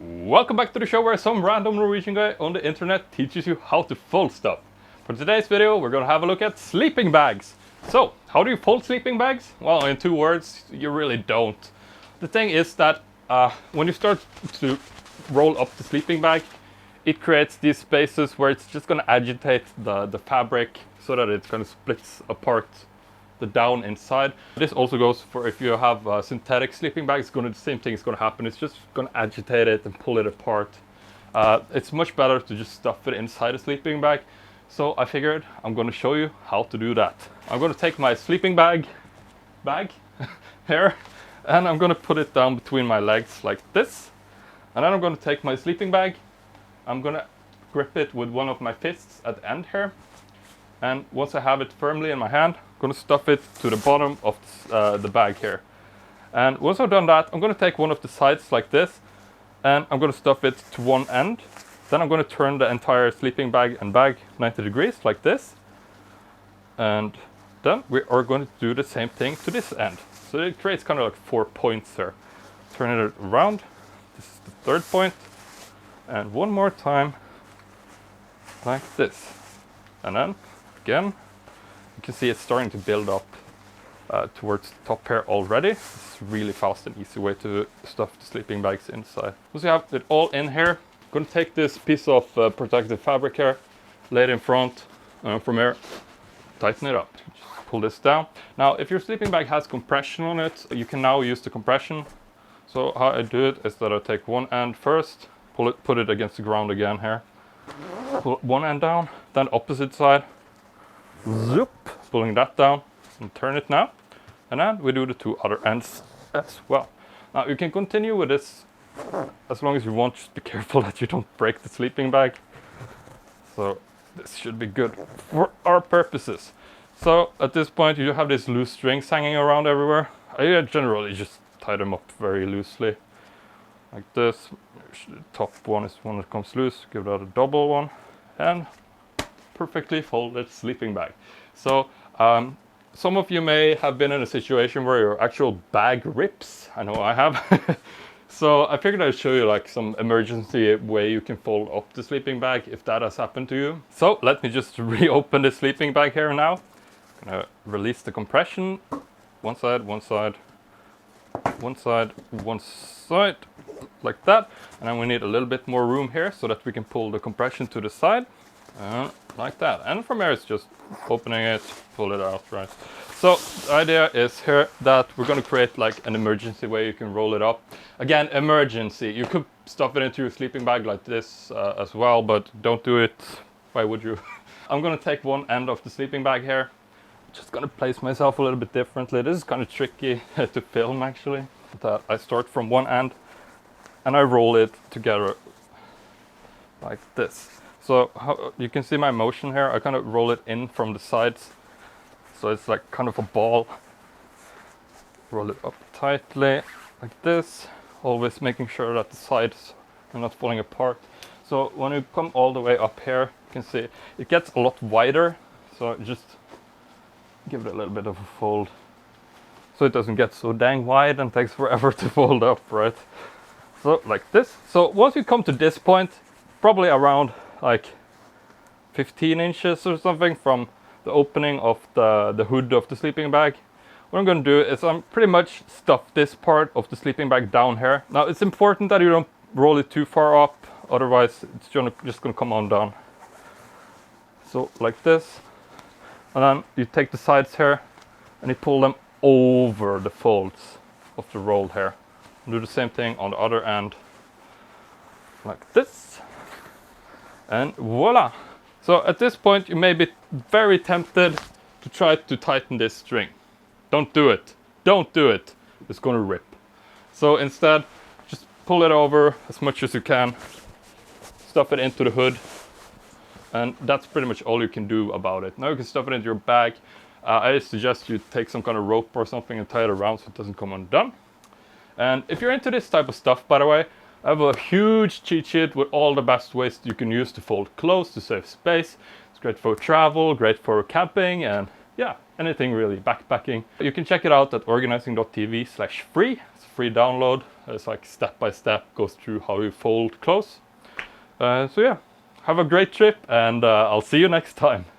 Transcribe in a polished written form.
Welcome back to the show where some random Norwegian guy on the internet teaches you how to fold stuff. For today's video we're gonna have a look at sleeping bags. So, how do you fold sleeping bags? Well, in 2 words, you really don't. The thing is that when you start to roll up the sleeping bag, it creates these spaces where it's just gonna agitate the fabric so that it kind of splits apart the down inside. This also goes for if you have synthetic sleeping bags. The same thing is going to happen. It's just going to agitate it and pull it apart. It's much better to just stuff it inside a sleeping bag. So I figured I'm going to show you how to do that. I'm going to take my sleeping bag here and I'm going to put it down between my legs like this. And then I'm going to take my sleeping bag. I'm going to grip it with one of my fists at the end here. And once I have it firmly in my hand, I'm going to stuff it to the bottom of the bag here. And once I've done that, I'm going to take one of the sides like this, and I'm going to stuff it to one end. Then I'm going to turn the entire sleeping bag and bag 90 degrees like this. And then we are going to do the same thing to this end. So it creates kind of like 4 points here. Turn it around. This is the 3rd point. And one more time like this. And then again, you can see it's starting to build up towards the top here already. It's a really fast and easy way to stuff the sleeping bags inside. Once you have it all in here, I'm going to take this piece of protective fabric here, lay it in front, and from here, tighten it up. Just pull this down. Now, if your sleeping bag has compression on it, you can now use the compression. So how I do it is that I take one end first, put it against the ground again here, pull one end down, then opposite side, zoop, pulling that down and turn it now, and then we do the 2 other ends as well. Now you can continue with this as long as you want. Just be careful that you don't break the sleeping bag. So this should be good for our purposes. So at this point you have these loose strings hanging around everywhere. I generally just tie them up very loosely like this. The top one is one that comes loose, give that a double one, and perfectly folded sleeping bag. So some of you may have been in a situation where your actual bag rips. I know I have. So I figured I'd show you like some emergency way you can fold up the sleeping bag if that has happened to you. So let me just reopen the sleeping bag here now. I'm gonna release the compression. One side, one side, one side, one side, like that. And then we need a little bit more room here so that we can pull the compression to the side. Like that, and from here it's just opening it, pull it out, right? So the idea is here that we're going to create like an emergency way you can roll it up. Again, emergency. You could stuff it into your sleeping bag like this as well, but don't do it. Why would you? I'm going to take one end of the sleeping bag here. Just going to place myself a little bit differently. This is kind of tricky to film actually. That I start from one end and I roll it together like this. So you can see my motion here. I kind of roll it in from the sides. So it's like kind of a ball. Roll it up tightly like this. Always making sure that the sides are not falling apart. So when you come all the way up here, you can see it gets a lot wider. So just give it a little bit of a fold. So it doesn't get so dang wide and takes forever to fold up, right? So like this. So once you come to this point, probably around like 15 inches or something from the opening of the hood of the sleeping bag. What I'm going to do is I'm pretty much stuff this part of the sleeping bag down here. Now it's important that you don't roll it too far up, otherwise it's just going to come on down. So like this, and then you take the sides here and you pull them over the folds of the roll here. Do the same thing on the other end, like this. And voila! So at this point you may be very tempted to try to tighten this string. Don't do it. Don't do it. It's going to rip. So instead, just pull it over as much as you can. Stuff it into the hood. And that's pretty much all you can do about it. Now you can stuff it into your bag. I suggest you take some kind of rope or something and tie it around so it doesn't come undone. And if you're into this type of stuff, by the way, I have a huge cheat sheet with all the best ways you can use to fold clothes to save space. It's great for travel, great for camping, and yeah, anything really, backpacking. You can check it out at organizing.tv/free. It's a free download. It's like step by step, goes through how you fold clothes. So yeah, have a great trip, and I'll see you next time.